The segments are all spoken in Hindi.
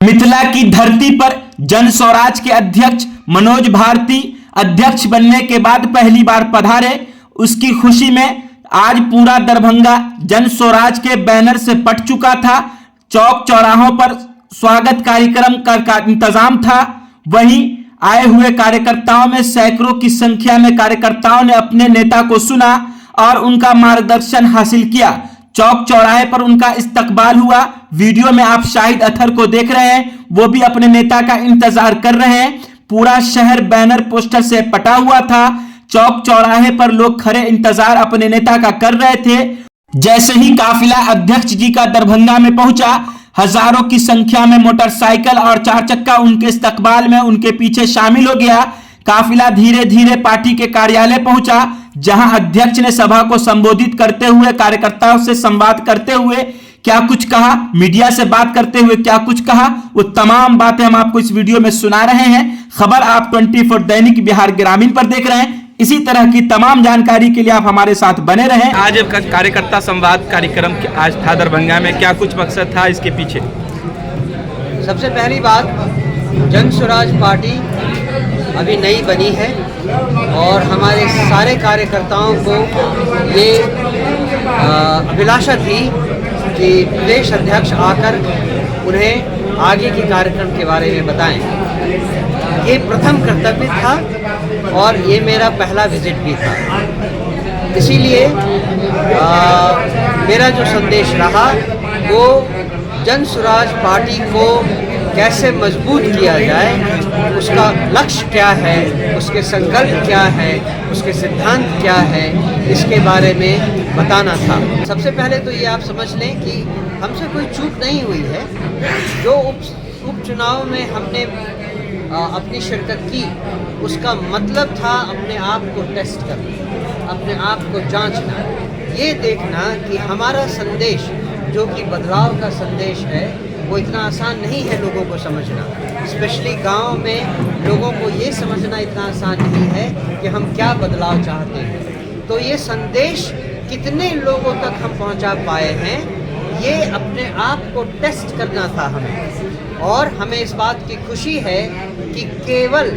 मिथिला की धरती पर जन स्वराज के अध्यक्ष मनोज भारती अध्यक्ष बनने के बाद पहली बार पधारे। उसकी खुशी में आज पूरा दरभंगा जन स्वराज के बैनर से पट चुका था। चौक चौराहों पर स्वागत कार्यक्रम का इंतजाम था। वहीं आए हुए कार्यकर्ताओं में सैकड़ों की संख्या में कार्यकर्ताओं ने अपने नेता को सुना और उनका मार्गदर्शन हासिल किया। चौक चौराहे पर उनका इस्तकबाल हुआ। वीडियो में आप शाहिद अथर को देख रहे हैं, वो भी अपने नेता का इंतजार कर रहे हैं। पूरा शहर बैनर पोस्टर से पटा हुआ था। चौक चौराहे पर लोग खड़े इंतजार अपने नेता का कर रहे थे। जैसे ही काफिला अध्यक्ष जी का दरभंगा में पहुंचा, हजारों की संख्या में मोटरसाइकिल और चार चक्का उनके इस्तकबाल में उनके पीछे शामिल हो गया। काफिला धीरे धीरे पार्टी के कार्यालय पहुंचा, जहां अध्यक्ष ने सभा को संबोधित करते हुए, कार्यकर्ताओं से संवाद करते हुए क्या कुछ कहा, मीडिया से बात करते हुए क्या कुछ कहा, वो तमाम बातें हम आपको इस वीडियो में सुना रहे हैं। खबर आप 24 दैनिक बिहार ग्रामीण पर देख रहे हैं। इसी तरह की तमाम जानकारी के लिए आप हमारे साथ बने रहें। आज कार्यकर्ता संवाद कार्यक्रम आज था दरभंगा में, क्या कुछ मकसद था इसके पीछे? सबसे पहली बात, जन स्वराज पार्टी अभी नई बनी है और हमारे सारे कार्यकर्ताओं को ये अभिलाषा थी कि प्रदेश अध्यक्ष आकर उन्हें आगे के कार्यक्रम के बारे में बताएं। ये प्रथम कर्तव्य था और ये मेरा पहला विजिट भी था। इसीलिए मेरा जो संदेश रहा वो जन स्वराज पार्टी को कैसे मजबूत किया जाए, उसका लक्ष्य क्या है, उसके संकल्प क्या है, उसके सिद्धांत क्या है, इसके बारे में बताना था। सबसे पहले तो ये आप समझ लें कि हमसे कोई चूक नहीं हुई है। जो उपचुनाव में हमने अपनी शिरकत की, उसका मतलब था अपने आप को टेस्ट करना, अपने आप को जांचना, ये देखना कि हमारा संदेश जो कि बदलाव का संदेश है वो इतना आसान नहीं है लोगों को समझना। स्पेशली गांव में लोगों को ये समझना इतना आसान नहीं है कि हम क्या बदलाव चाहते हैं। तो ये संदेश कितने लोगों तक हम पहुंचा पाए हैं, ये अपने आप को टेस्ट करना था हमें। और हमें इस बात की खुशी है कि केवल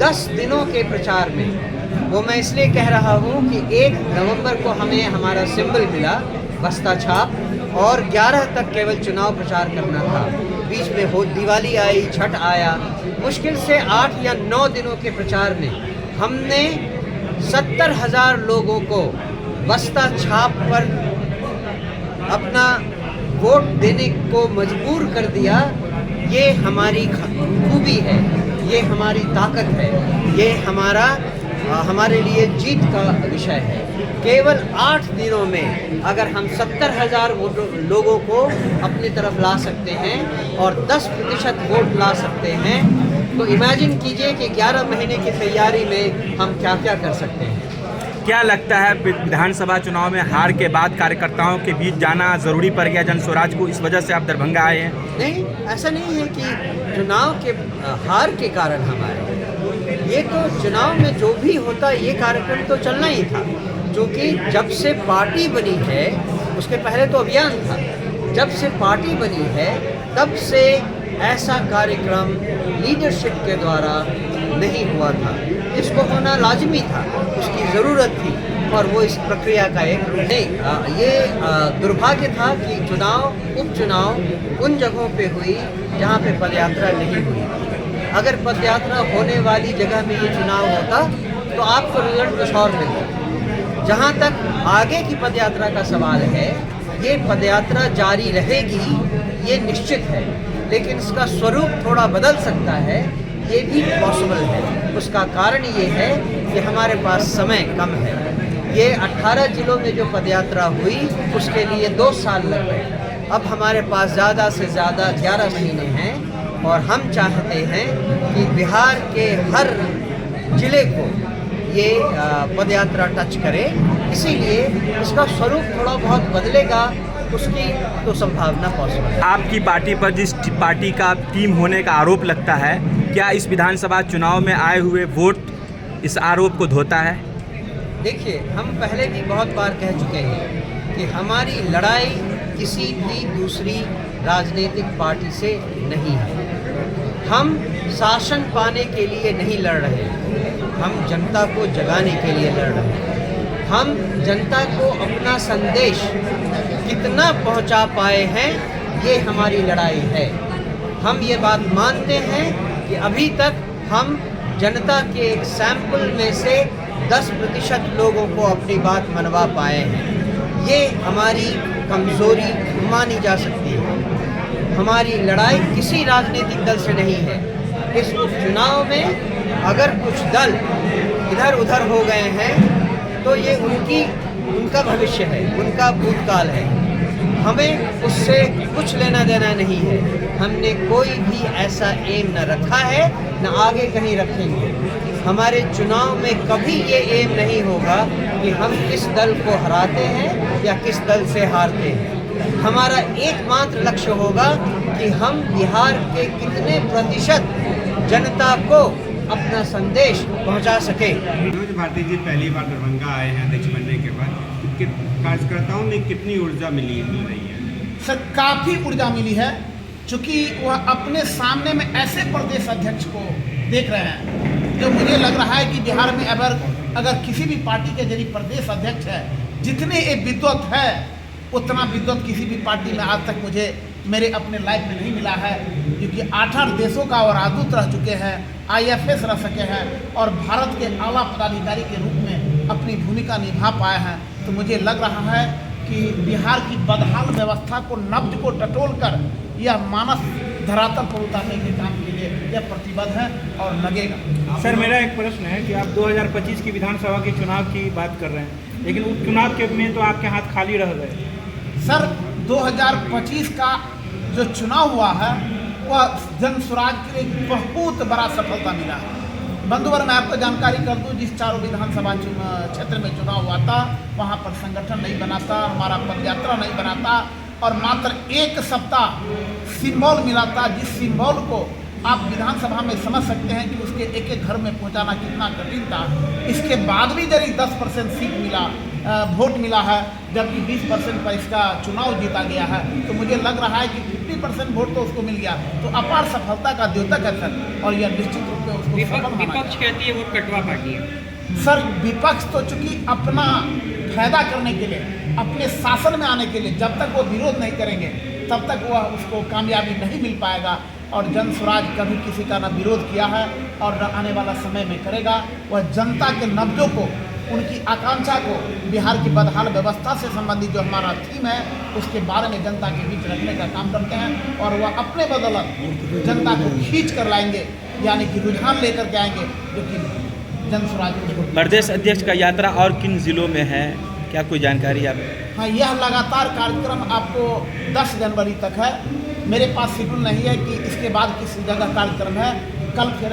10 दिनों के प्रचार में, वो मैं इसलिए कह रहा हूँ कि 1 नवंबर को हमें हमारा सिंबल मिला, बस्ता छाप, और 11 तक केवल चुनाव प्रचार करना था। बीच में हो दिवाली आई, छठ आया। मुश्किल से 8 या 9 दिनों के प्रचार में हमने 70,000 लोगों को बस्ता छाप पर अपना वोट देने को मजबूर कर दिया। ये हमारी खूबी है, ये हमारी ताकत है, ये हमारे लिए जीत का विषय है। केवल 8 दिनों में अगर हम 70,000 लोगों को अपनी तरफ ला सकते हैं और 10% वोट ला सकते हैं, तो इमेजिन कीजिए कि 11 महीने की तैयारी में हम क्या क्या कर सकते हैं। क्या लगता है विधानसभा चुनाव में हार के बाद कार्यकर्ताओं के बीच जाना जरूरी पड़ गया जन स्वराज को, इस वजह से आप दरभंगा आए हैं? नहीं, ऐसा नहीं है कि चुनाव के हार के कारण हम आए। ये तो चुनाव में जो भी होता ये कार्यक्रम तो चलना ही था, क्योंकि जब से पार्टी बनी है, उसके पहले तो अभियान था, जब से पार्टी बनी है तब से ऐसा कार्यक्रम लीडरशिप के द्वारा नहीं हुआ था। इसको होना लाजमी था, उसकी ज़रूरत थी और वो इस प्रक्रिया का एक नहीं। ये दुर्भाग्य था कि उपचुनाव उन जगहों पे हुई जहाँ पे पदयात्रा नहीं हुई। अगर पदयात्रा होने वाली जगह में ये चुनाव होता तो आपको रिजल्ट कुछ और मिलता। जहाँ तक आगे की पदयात्रा का सवाल है, ये पदयात्रा जारी रहेगी, ये निश्चित है, लेकिन इसका स्वरूप थोड़ा बदल सकता है, ये भी पॉसिबल है। उसका कारण ये है कि हमारे पास समय कम है। ये 18 जिलों में जो पदयात्रा हुई उसके लिए 2 साल लग गए। अब हमारे पास ज़्यादा से ज़्यादा 11 महीने हैं और हम चाहते हैं कि बिहार के हर जिले को ये पदयात्रा टच करे। इसीलिए इसका स्वरूप थोड़ा बहुत बदलेगा, उसकी तो संभावना पॉसिबल है। आपकी पार्टी पर जिस पार्टी का टीम होने का आरोप लगता है, क्या इस विधानसभा चुनाव में आए हुए वोट इस आरोप को धोता है? देखिए, हम पहले भी बहुत बार कह चुके हैं कि हमारी लड़ाई किसी भी दूसरी राजनीतिक पार्टी से नहीं है। हम शासन पाने के लिए नहीं लड़ रहे, हम जनता को जगाने के लिए लड़ रहे हैं। हम जनता को अपना संदेश कितना पहुंचा पाए हैं, ये हमारी लड़ाई है। हम ये बात मानते हैं कि अभी तक हम जनता के एक सैंपल में से 10% लोगों को अपनी बात मनवा पाए हैं। ये हमारी कमज़ोरी मानी जा सकती है। हमारी लड़ाई किसी राजनीतिक दल से नहीं है। इस उपचुनाव में अगर कुछ दल इधर उधर हो गए हैं तो ये उनका भविष्य है, उनका भूतकाल है। हमें उससे कुछ लेना देना नहीं है। हमने कोई भी ऐसा एम न रखा है, न आगे कहीं रखेंगे। हमारे चुनाव में कभी ये एम नहीं होगा कि हम किस दल को हराते हैं या किस दल से हारते हैं। हमारा एकमात्र लक्ष्य होगा कि हम बिहार के कितने प्रतिशत जनता को अपना संदेश पहुंचा सके। मनोज भारती जी पहली बार दरभंगा आए हैं अध्यक्ष बनने के बाद, कार्यकर्ताओं में कितनी ऊर्जा मिल रही है? सर काफ़ी ऊर्जा मिली है, चूँकि वह अपने सामने में ऐसे प्रदेश अध्यक्ष को देख रहे हैं जो मुझे लग रहा है कि बिहार में अगर किसी भी पार्टी के यदि प्रदेश अध्यक्ष है, जितने ये विद्वत है उतना विद्वत किसी भी पार्टी में आज तक मुझे मेरे अपने लाइफ में नहीं मिला है। क्योंकि 8 देशों का वो राजदूत रह चुके हैं, IFS रह सके हैं और भारत के आला पदाधिकारी के रूप में अपनी भूमिका निभा पाए हैं। तो मुझे लग रहा है कि बिहार की बदहाल व्यवस्था को, नब्ज को टटोल कर यह मानस धरातल पर उतारने के काम के लिए यह प्रतिबद्ध है और लगेगा। सर मेरा एक प्रश्न है कि आप 2025 की विधानसभा के चुनाव की बात कर रहे हैं, लेकिन उपचुनाव के में तो आपके हाथ खाली रह गए। सर 2025 का जो चुनाव हुआ है वह जन स्वराज के लिए बहुत बड़ा सफलता मिला है। बंधुवर मैं आपको जानकारी कर दूं, जिस 4 विधानसभा क्षेत्र में चुनाव हुआ था वहाँ पर संगठन नहीं बना था, हमारा पदयात्रा नहीं बना था और मात्र 1 सप्ताह सिंबल मिला था, जिस सिंबल को आप विधानसभा में समझ सकते हैं कि उसके एक एक घर में पहुंचाना कितना कठिन था। इसके बाद भी यदि 10% सीट मिला, वोट मिला है, जबकि 20% पर इसका चुनाव जीता गया है, तो मुझे लग रहा है कि 50% वोट तो उसको मिल गया, तो अपार सफलता का द्योतक है सर। और यह निश्चित रूप से उसको विपक्ष कहती है वो कटवा पार्टी है। सर विपक्ष तो चूंकि अपना फायदा करने के लिए, अपने शासन में आने के लिए जब तक वो विरोध नहीं करेंगे तब तक वह उसको कामयाबी नहीं मिल पाएगा। और जन स्वराज कभी किसी का न विरोध किया है और न आने वाला समय में करेगा। वह जनता के नब्जों को, उनकी आकांक्षा को, बिहार की बदहाल व्यवस्था से संबंधित जो हमारा थीम है उसके बारे में जनता के बीच रखने का काम करते हैं और वह अपने बदौलत जनता को खींच कर लाएंगे, यानी कि रुझान लेकर के आएंगे जो कि जन स्वराज। प्रदेश अध्यक्ष का यात्रा और किन जिलों में है, क्या कोई जानकारी आप? हाँ, यह लगातार कार्यक्रम आपको 10 जनवरी तक है। मेरे पास शेड्यूल नहीं है कि इसके बाद किस जगह कार्यक्रम है। कल फिर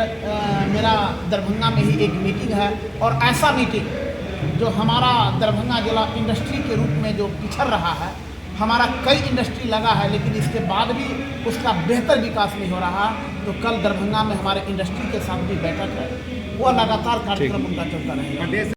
मेरा दरभंगा में ही एक मीटिंग है और ऐसा मीटिंग जो हमारा दरभंगा जिला इंडस्ट्री के रूप में जो पिछड़ रहा है, हमारा कई इंडस्ट्री लगा है लेकिन इसके बाद भी उसका बेहतर विकास नहीं हो रहा। तो कल दरभंगा में हमारे इंडस्ट्री के साथ भी बैठक है, वह लगातार कार्यक्रम उनका चलता रहेगा।